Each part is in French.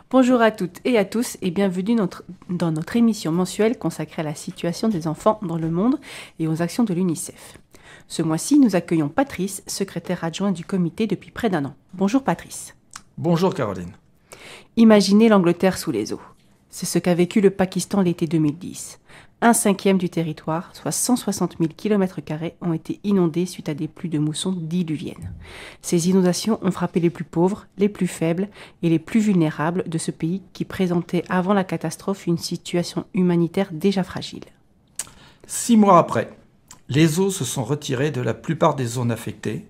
Bonjour à toutes et à tous et bienvenue dans notre émission mensuelle consacrée à la situation des enfants dans le monde et aux actions de l'UNICEF. Ce mois-ci, nous accueillons Patrice, secrétaire adjoint du comité depuis près d'1 an. Bonjour Patrice. Bonjour Caroline. Imaginez l'Angleterre sous les eaux. C'est ce qu'a vécu le Pakistan l'été 2010. 1/5 du territoire, soit 160 000 km², ont été inondés suite à des pluies de mousson diluviennes. Ces inondations ont frappé les plus pauvres, les plus faibles et les plus vulnérables de ce pays qui présentait avant la catastrophe une situation humanitaire déjà fragile. 6 mois après, les eaux se sont retirées de la plupart des zones affectées,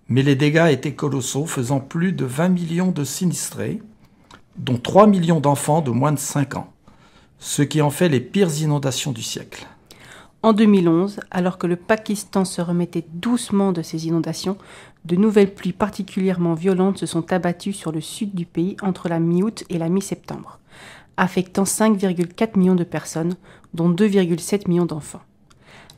mais les dégâts étaient colossaux, faisant plus de 20 millions de sinistrés, dont 3 millions d'enfants de moins de 5 ans. Ce qui en fait les pires inondations du siècle. En 2011, alors que le Pakistan se remettait doucement de ces inondations, de nouvelles pluies particulièrement violentes se sont abattues sur le sud du pays entre la mi-août et la mi-septembre, affectant 5,4 millions de personnes, dont 2,7 millions d'enfants.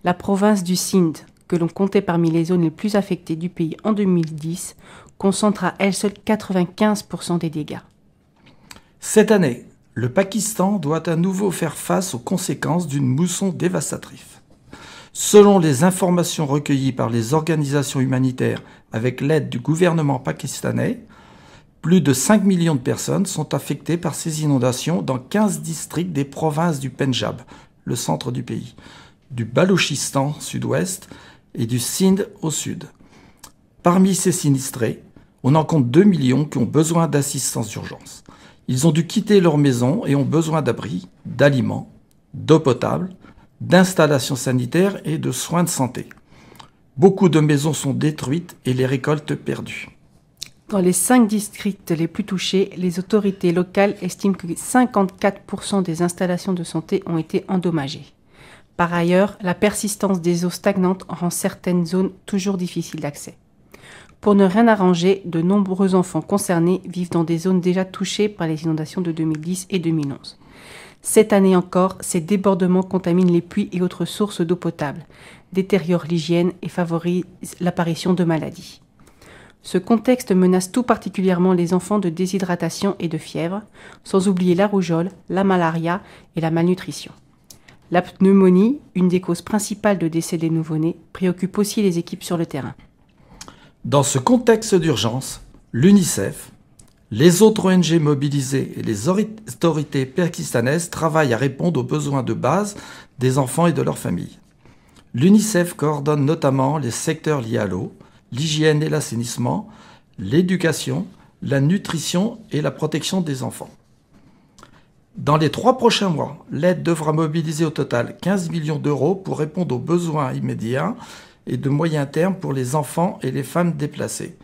La province du Sindh, que l'on comptait parmi les zones les plus affectées du pays en 2010, concentre à elle seule 95% des dégâts. Cette année, le Pakistan doit à nouveau faire face aux conséquences d'une mousson dévastatrice. Selon les informations recueillies par les organisations humanitaires avec l'aide du gouvernement pakistanais, plus de 5 millions de personnes sont affectées par ces inondations dans 15 districts des provinces du Pendjab, le centre du pays, du Balochistan sud-ouest et du Sindh au sud. Parmi ces sinistrés, on en compte 2 millions qui ont besoin d'assistance d'urgence. Ils ont dû quitter leur maison et ont besoin d'abris, d'aliments, d'eau potable, d'installations sanitaires et de soins de santé. Beaucoup de maisons sont détruites et les récoltes perdues. Dans les 5 districts les plus touchés, les autorités locales estiment que 54% des installations de santé ont été endommagées. Par ailleurs, la persistance des eaux stagnantes rend certaines zones toujours difficiles d'accès. Pour ne rien arranger, de nombreux enfants concernés vivent dans des zones déjà touchées par les inondations de 2010 et 2011. Cette année encore, ces débordements contaminent les puits et autres sources d'eau potable, détériorent l'hygiène et favorisent l'apparition de maladies. Ce contexte menace tout particulièrement les enfants de déshydratation et de fièvre, sans oublier la rougeole, la malaria et la malnutrition. La pneumonie, une des causes principales de décès des nouveau-nés, préoccupe aussi les équipes sur le terrain. Dans ce contexte d'urgence, l'UNICEF, les autres ONG mobilisées et les autorités pakistanaises travaillent à répondre aux besoins de base des enfants et de leurs familles. L'UNICEF coordonne notamment les secteurs liés à l'eau, l'hygiène et l'assainissement, l'éducation, la nutrition et la protection des enfants. Dans les 3 prochains mois, l'aide devra mobiliser au total 15 millions d'euros pour répondre aux besoins immédiats et de moyen terme pour les enfants et les femmes déplacées.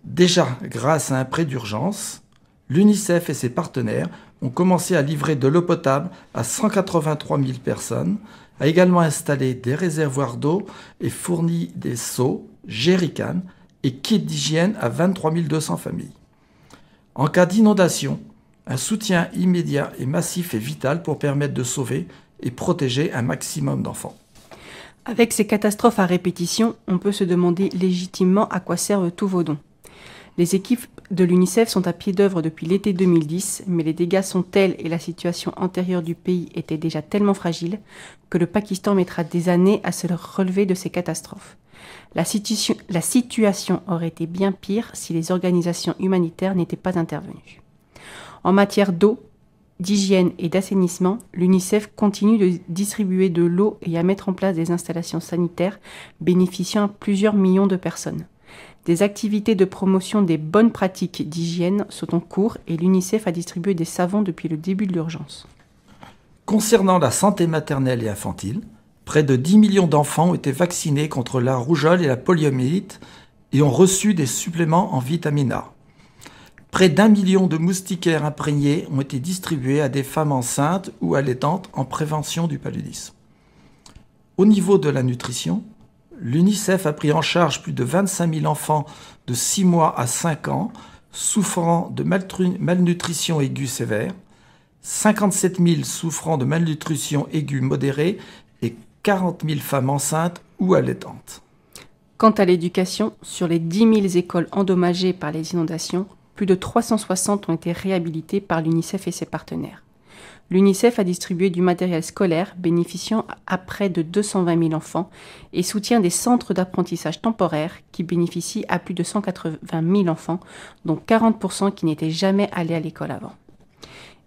Déjà, grâce à un prêt d'urgence, l'UNICEF et ses partenaires ont commencé à livrer de l'eau potable à 183 000 personnes, a également installé des réservoirs d'eau et fourni des seaux, jerrycans et kits d'hygiène à 23 200 familles. En cas d'inondation, un soutien immédiat et massif est vital pour permettre de sauver et protéger un maximum d'enfants. Avec ces catastrophes à répétition, on peut se demander légitimement à quoi servent tous vos dons. Les équipes de l'UNICEF sont à pied d'œuvre depuis l'été 2010, mais les dégâts sont tels et la situation antérieure du pays était déjà tellement fragile que le Pakistan mettra des années à se relever de ces catastrophes. La situation aurait été bien pire si les organisations humanitaires n'étaient pas intervenues. En matière d'eau, d'hygiène et d'assainissement, l'UNICEF continue de distribuer de l'eau et à mettre en place des installations sanitaires bénéficiant à plusieurs millions de personnes. Des activités de promotion des bonnes pratiques d'hygiène sont en cours et l'UNICEF a distribué des savons depuis le début de l'urgence. Concernant la santé maternelle et infantile, près de 10 millions d'enfants ont été vaccinés contre la rougeole et la poliomyélite et ont reçu des suppléments en vitamine A. Près d'1 million de moustiquaires imprégnés ont été distribués à des femmes enceintes ou allaitantes en prévention du paludisme. Au niveau de la nutrition, l'UNICEF a pris en charge plus de 25 000 enfants de 6 mois à 5 ans souffrant de malnutrition aiguë sévère, 57 000 souffrant de malnutrition aiguë modérée et 40 000 femmes enceintes ou allaitantes. Quant à l'éducation, sur les 10 000 écoles endommagées par les inondations, Plus de 360 ont été réhabilités par l'UNICEF et ses partenaires. L'UNICEF a distribué du matériel scolaire bénéficiant à près de 220 000 enfants et soutient des centres d'apprentissage temporaires qui bénéficient à plus de 180 000 enfants, dont 40% qui n'étaient jamais allés à l'école avant.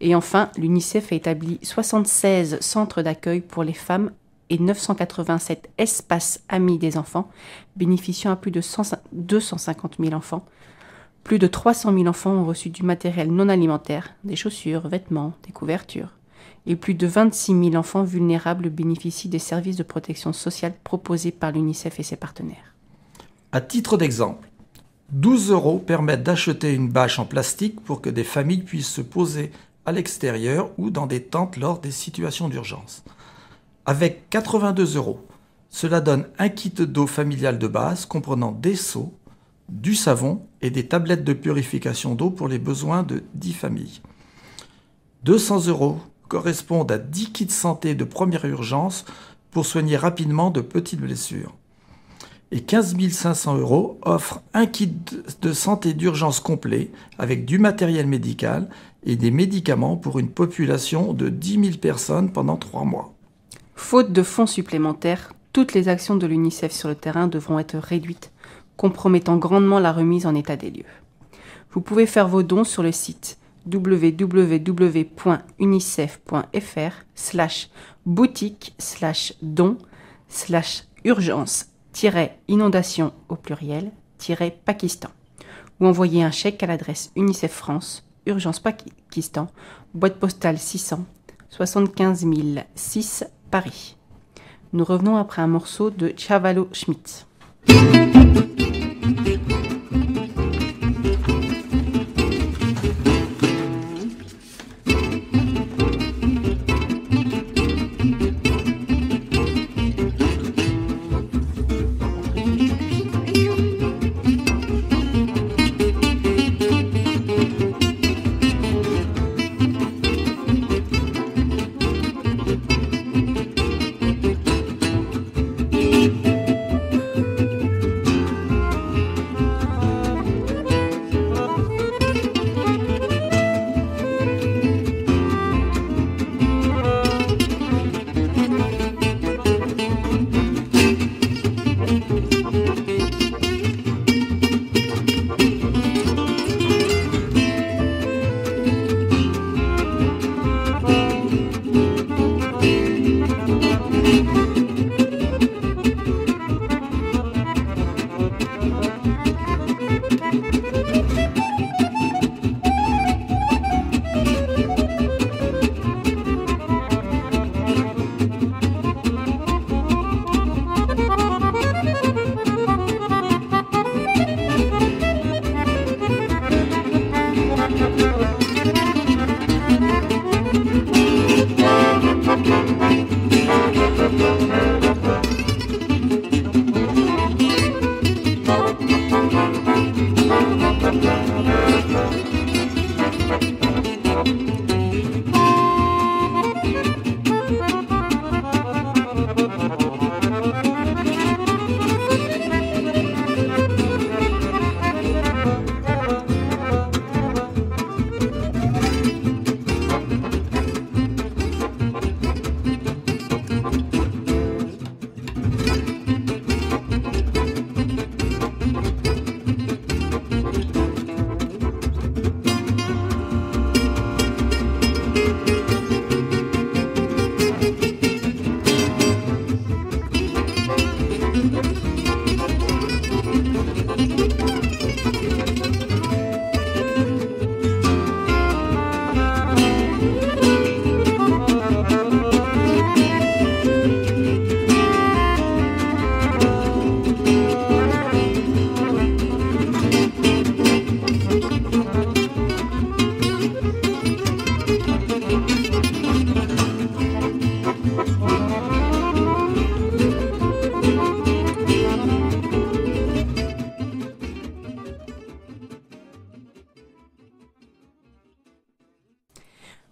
Et enfin, l'UNICEF a établi 76 centres d'accueil pour les femmes et 987 espaces amis des enfants, bénéficiant à plus de 250 000 enfants. Plus de 300 000 enfants ont reçu du matériel non alimentaire, des chaussures, vêtements, des couvertures. Et plus de 26 000 enfants vulnérables bénéficient des services de protection sociale proposés par l'UNICEF et ses partenaires. À titre d'exemple, 12 € permettent d'acheter une bâche en plastique pour que des familles puissent se poser à l'extérieur ou dans des tentes lors des situations d'urgence. Avec 82 €, cela donne un kit d'eau familiale de base comprenant des seaux, du savon et des tablettes de purification d'eau pour les besoins de 10 familles. 200 € correspondent à 10 kits santé de première urgence pour soigner rapidement de petites blessures. Et 15 500 € offrent un kit de santé d'urgence complet avec du matériel médical et des médicaments pour une population de 10 000 personnes pendant 3 mois. Faute de fonds supplémentaires, toutes les actions de l'UNICEF sur le terrain devront être réduites, compromettant grandement la remise en état des lieux. Vous pouvez faire vos dons sur le site www.unicef.fr/boutique/don/urgence-inondation au pluriel-Pakistan ou envoyer un chèque à l'adresse UNICEF France, Urgence Pakistan, boîte postale 600, 75 006, Paris. Nous revenons après un morceau de Chavalo Schmidt.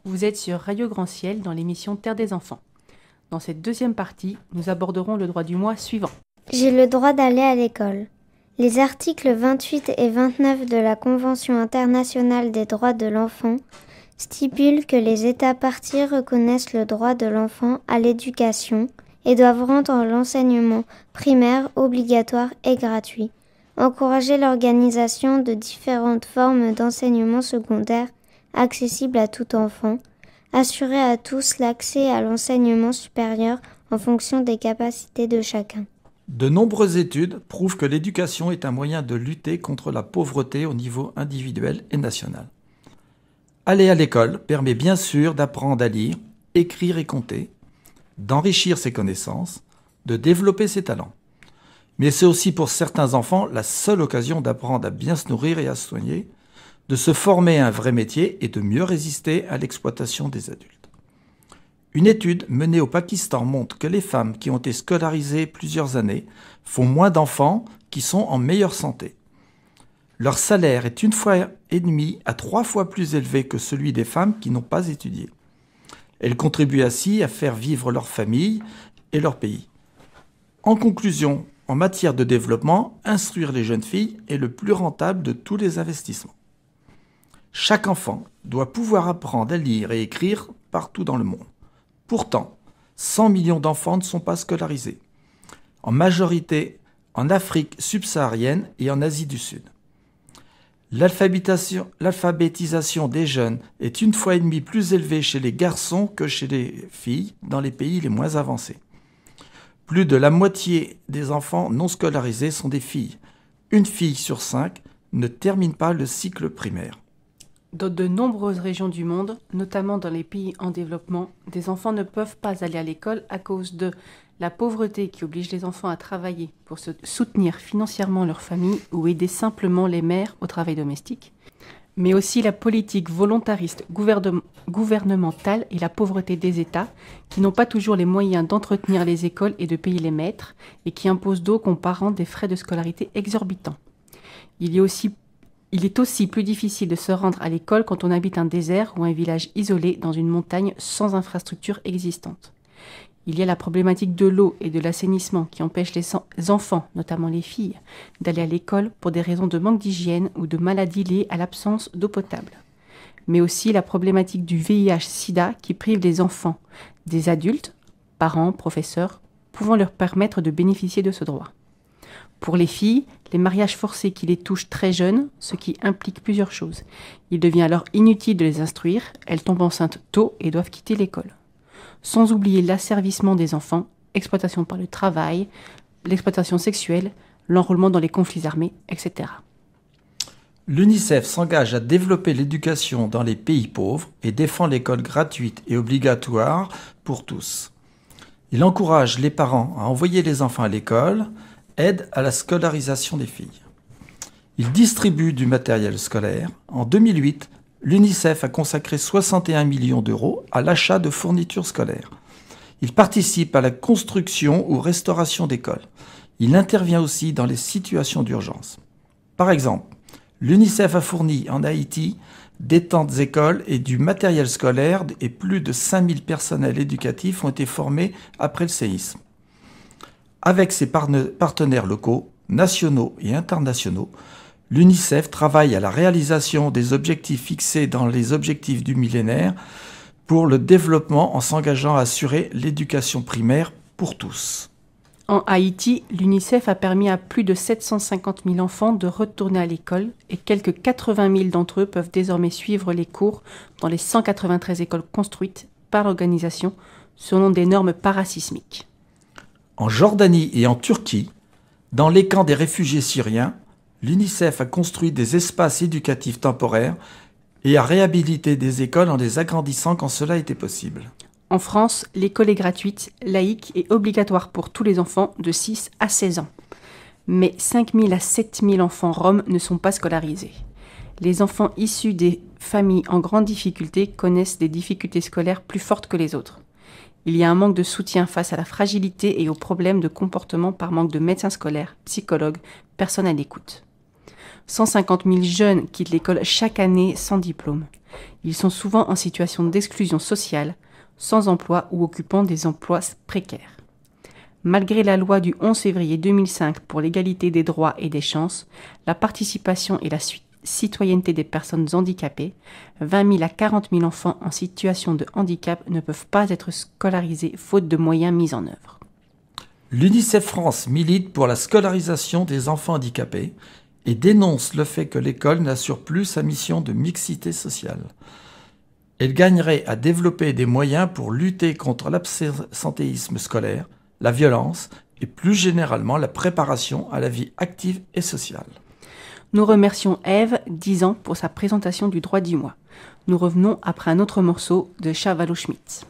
Vous êtes sur Radio Grand Ciel dans l'émission Terre des Enfants. Dans cette deuxième partie, nous aborderons le droit du mois suivant. J'ai le droit d'aller à l'école. Les articles 28 et 29 de la Convention internationale des droits de l'enfant stipulent que les États parties reconnaissent le droit de l'enfant à l'éducation et doivent rendre l'enseignement primaire obligatoire et gratuit, encourager l'organisation de différentes formes d'enseignement secondaire accessibles à tout enfant, assurer à tous l'accès à l'enseignement supérieur en fonction des capacités de chacun. De nombreuses études prouvent que l'éducation est un moyen de lutter contre la pauvreté au niveau individuel et national. Aller à l'école permet bien sûr d'apprendre à lire, écrire et compter, d'enrichir ses connaissances, de développer ses talents. Mais c'est aussi pour certains enfants la seule occasion d'apprendre à bien se nourrir et à se soigner, de se former à un vrai métier et de mieux résister à l'exploitation des adultes. Une étude menée au Pakistan montre que les femmes qui ont été scolarisées plusieurs années font moins d'enfants qui sont en meilleure santé. Leur salaire est 1,5 à 3 fois plus élevé que celui des femmes qui n'ont pas étudié. Elles contribuent ainsi à faire vivre leur famille et leur pays. En conclusion, en matière de développement, instruire les jeunes filles est le plus rentable de tous les investissements. Chaque enfant doit pouvoir apprendre à lire et écrire partout dans le monde. Pourtant, 100 millions d'enfants ne sont pas scolarisés, en majorité en Afrique subsaharienne et en Asie du Sud. L'alphabétisation des jeunes est 1,5 fois plus élevée chez les garçons que chez les filles dans les pays les moins avancés. Plus de la moitié des enfants non scolarisés sont des filles. Une fille sur 5 ne termine pas le cycle primaire. Dans de nombreuses régions du monde, notamment dans les pays en développement, des enfants ne peuvent pas aller à l'école à cause de la pauvreté qui oblige les enfants à travailler pour se soutenir financièrement leur famille ou aider simplement les mères au travail domestique, mais aussi la politique volontariste gouvernementale et la pauvreté des États qui n'ont pas toujours les moyens d'entretenir les écoles et de payer les maîtres et qui imposent donc aux parents des frais de scolarité exorbitants. Il est aussi plus difficile de se rendre à l'école quand on habite un désert ou un village isolé dans une montagne sans infrastructure existante. Il y a la problématique de l'eau et de l'assainissement qui empêche les enfants, notamment les filles, d'aller à l'école pour des raisons de manque d'hygiène ou de maladies liées à l'absence d'eau potable. Mais aussi la problématique du VIH-Sida qui prive les enfants des adultes, parents, professeurs, pouvant leur permettre de bénéficier de ce droit. Pour les filles, les mariages forcés qui les touchent très jeunes, ce qui implique plusieurs choses. Il devient alors inutile de les instruire, elles tombent enceintes tôt et doivent quitter l'école. Sans oublier l'asservissement des enfants, exploitation par le travail, l'exploitation sexuelle, l'enrôlement dans les conflits armés, etc. L'UNICEF s'engage à développer l'éducation dans les pays pauvres et défend l'école gratuite et obligatoire pour tous. Il encourage les parents à envoyer les enfants à l'école, aide à la scolarisation des filles. Il distribue du matériel scolaire. En 2008, l'UNICEF a consacré 61 millions d'euros à l'achat de fournitures scolaires. Il participe à la construction ou restauration d'écoles. Il intervient aussi dans les situations d'urgence. Par exemple, l'UNICEF a fourni en Haïti des tentes écoles et du matériel scolaire et plus de 5000 personnels éducatifs ont été formés après le séisme. Avec ses partenaires locaux, nationaux et internationaux, l'UNICEF travaille à la réalisation des objectifs fixés dans les objectifs du millénaire pour le développement en s'engageant à assurer l'éducation primaire pour tous. En Haïti, l'UNICEF a permis à plus de 750 000 enfants de retourner à l'école et quelques 80 000 d'entre eux peuvent désormais suivre les cours dans les 193 écoles construites par l'organisation selon des normes parasismiques. En Jordanie et en Turquie, dans les camps des réfugiés syriens, l'UNICEF a construit des espaces éducatifs temporaires et a réhabilité des écoles en les agrandissant quand cela était possible. En France, l'école est gratuite, laïque et obligatoire pour tous les enfants de 6 à 16 ans. Mais 5 000 à 7 000 enfants roms ne sont pas scolarisés. Les enfants issus des familles en grande difficulté connaissent des difficultés scolaires plus fortes que les autres. Il y a un manque de soutien face à la fragilité et aux problèmes de comportement par manque de médecins scolaires, psychologues, personnes à l'écoute. 150 000 jeunes quittent l'école chaque année sans diplôme. Ils sont souvent en situation d'exclusion sociale, sans emploi ou occupant des emplois précaires. Malgré la loi du 11 février 2005 pour l'égalité des droits et des chances, la participation et la citoyenneté des personnes handicapées, 20 000 à 40 000 enfants en situation de handicap ne peuvent pas être scolarisés faute de moyens mis en œuvre. L'UNICEF France milite pour la scolarisation des enfants handicapés et dénonce le fait que l'école n'assure plus sa mission de mixité sociale. Elle gagnerait à développer des moyens pour lutter contre l'absentéisme scolaire, la violence et plus généralement la préparation à la vie active et sociale. Nous remercions Ève, 10 ans, pour sa présentation du droit du mois. Nous revenons après un autre morceau de Chavalo Schmidt.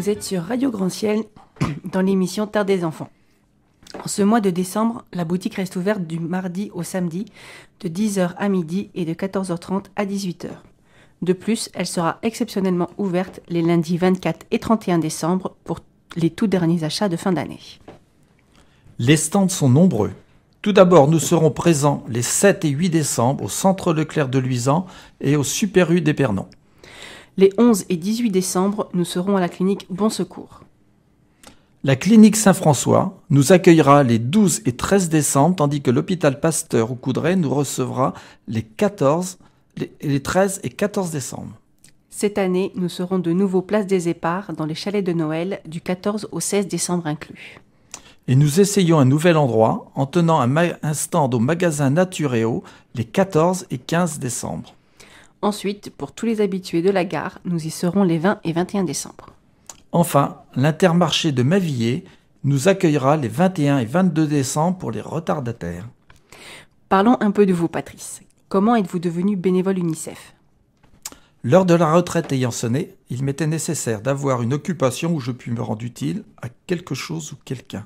Vous êtes sur Radio Grand Ciel dans l'émission Terre des Enfants. En ce mois de décembre, la boutique reste ouverte du mardi au samedi, de 10h à midi et de 14h30 à 18h. De plus, elle sera exceptionnellement ouverte les lundis 24 et 31 décembre pour les tout derniers achats de fin d'année. Les stands sont nombreux. Tout d'abord, nous serons présents les 7 et 8 décembre au Centre Leclerc de Luisan et au Super U d'Épernon. Les 11 et 18 décembre, nous serons à la clinique Bon Secours. La clinique Saint-François nous accueillera les 12 et 13 décembre, tandis que l'hôpital Pasteur au Coudray nous recevra les 13 et 14 décembre. Cette année, nous serons de nouveau place des Éparts dans les chalets de Noël du 14 au 16 décembre inclus. Et nous essayons un nouvel endroit en tenant un stand au magasin Naturéo les 14 et 15 décembre. Ensuite, pour tous les habitués de la gare, nous y serons les 20 et 21 décembre. Enfin, l'Intermarché de Mavillé nous accueillera les 21 et 22 décembre pour les retardataires. Parlons un peu de vous, Patrice. Comment êtes-vous devenu bénévole UNICEF ? L'heure de la retraite ayant sonné, il m'était nécessaire d'avoir une occupation où je puis me rendre utile à quelque chose ou quelqu'un.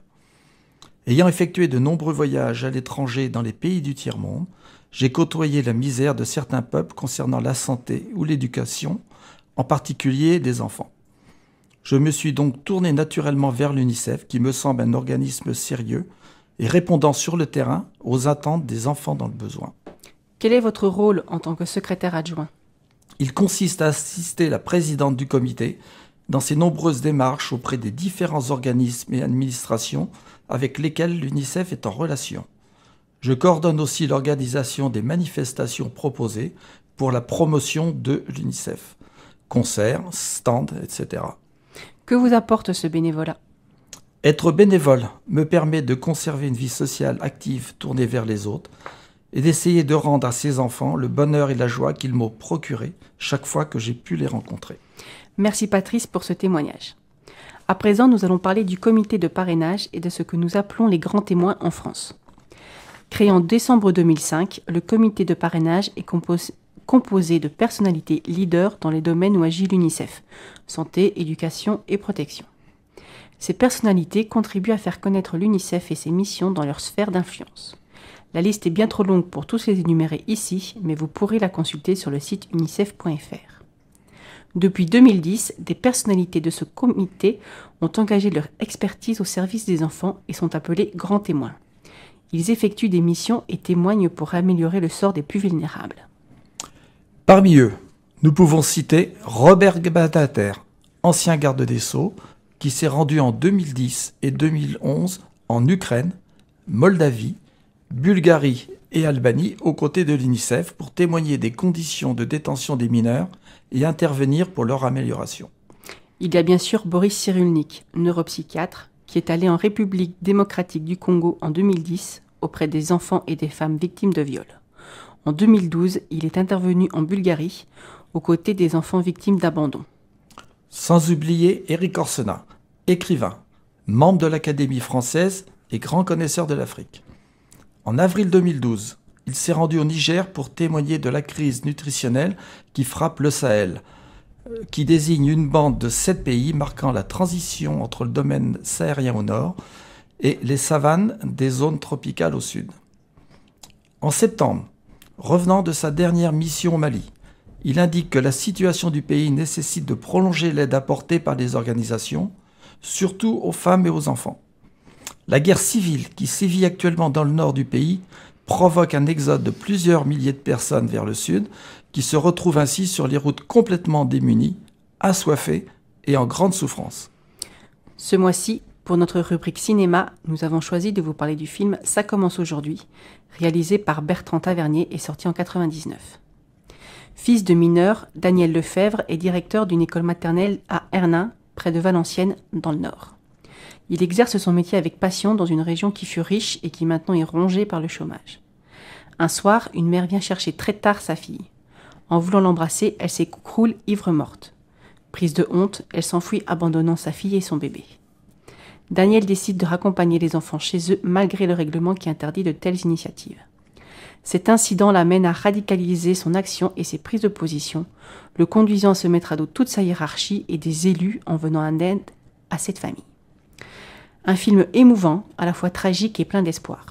Ayant effectué de nombreux voyages à l'étranger dans les pays du tiers-monde, j'ai côtoyé la misère de certains peuples concernant la santé ou l'éducation, en particulier des enfants. Je me suis donc tourné naturellement vers l'UNICEF, qui me semble un organisme sérieux et répondant sur le terrain aux attentes des enfants dans le besoin. Quel est votre rôle en tant que secrétaire adjoint ? Il consiste à assister la présidente du comité dans ses nombreuses démarches auprès des différents organismes et administrations avec lesquels l'UNICEF est en relation. Je coordonne aussi l'organisation des manifestations proposées pour la promotion de l'UNICEF, concerts, stands, etc. Que vous apporte ce bénévolat ? Être bénévole me permet de conserver une vie sociale active tournée vers les autres et d'essayer de rendre à ces enfants le bonheur et la joie qu'ils m'ont procuré chaque fois que j'ai pu les rencontrer. Merci Patrice pour ce témoignage. À présent, nous allons parler du comité de parrainage et de ce que nous appelons les grands témoins en France. Créé en décembre 2005, le comité de parrainage est composé de personnalités leaders dans les domaines où agit l'UNICEF, santé, éducation et protection. Ces personnalités contribuent à faire connaître l'UNICEF et ses missions dans leur sphère d'influence. La liste est bien trop longue pour tous les énumérer ici, mais vous pourrez la consulter sur le site unicef.fr. Depuis 2010, des personnalités de ce comité ont engagé leur expertise au service des enfants et sont appelés grands témoins. Ils effectuent des missions et témoignent pour améliorer le sort des plus vulnérables. Parmi eux, nous pouvons citer Robert Badinter, ancien garde des Sceaux, qui s'est rendu en 2010 et 2011 en Ukraine, Moldavie, Bulgarie et Albanie aux côtés de l'UNICEF pour témoigner des conditions de détention des mineurs et intervenir pour leur amélioration. Il y a bien sûr Boris Cyrulnik, neuropsychiatre, qui est allé en République démocratique du Congo en 2010 auprès des enfants et des femmes victimes de viol. En 2012, il est intervenu en Bulgarie aux côtés des enfants victimes d'abandon. Sans oublier Éric Orsena, écrivain, membre de l'Académie française et grand connaisseur de l'Afrique. En avril 2012, il s'est rendu au Niger pour témoigner de la crise nutritionnelle qui frappe le Sahel, qui désigne une bande de 7 pays marquant la transition entre le domaine sahélien au nord et les savanes des zones tropicales au sud. En septembre, revenant de sa dernière mission au Mali, il indique que la situation du pays nécessite de prolonger l'aide apportée par les organisations, surtout aux femmes et aux enfants. La guerre civile qui sévit actuellement dans le nord du pays provoque un exode de plusieurs milliers de personnes vers le sud, qui se retrouvent ainsi sur les routes complètement démunies, assoiffées et en grande souffrance. Ce mois-ci, pour notre rubrique cinéma, nous avons choisi de vous parler du film « Ça commence aujourd'hui », réalisé par Bertrand Tavernier et sorti en 1999. Fils de mineur, Daniel Lefebvre est directeur d'une école maternelle à Ernin, près de Valenciennes, dans le Nord. Il exerce son métier avec passion dans une région qui fut riche et qui maintenant est rongée par le chômage. Un soir, une mère vient chercher très tard sa fille. En voulant l'embrasser, elle s'écroule ivre-morte. Prise de honte, elle s'enfuit abandonnant sa fille et son bébé. Daniel décide de raccompagner les enfants chez eux malgré le règlement qui interdit de telles initiatives. Cet incident l'amène à radicaliser son action et ses prises de position, le conduisant à se mettre à dos toute sa hiérarchie et des élus en venant en aide à cette famille. Un film émouvant, à la fois tragique et plein d'espoir.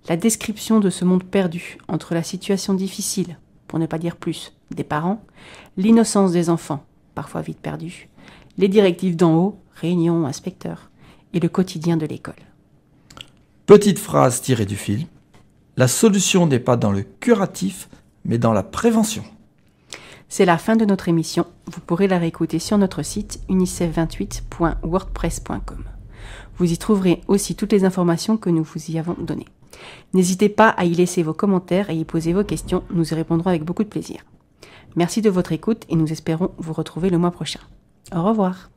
La description de ce monde perdu entre la situation difficile, pour ne pas dire plus, des parents, l'innocence des enfants, parfois vite perdus, les directives d'en haut, réunions, inspecteurs, et le quotidien de l'école. Petite phrase tirée du film. La solution n'est pas dans le curatif, mais dans la prévention. C'est la fin de notre émission. Vous pourrez la réécouter sur notre site unicef28.wordpress.com. Vous y trouverez aussi toutes les informations que nous vous y avons données. N'hésitez pas à y laisser vos commentaires et y poser vos questions. Nous y répondrons avec beaucoup de plaisir. Merci de votre écoute et nous espérons vous retrouver le mois prochain. Au revoir.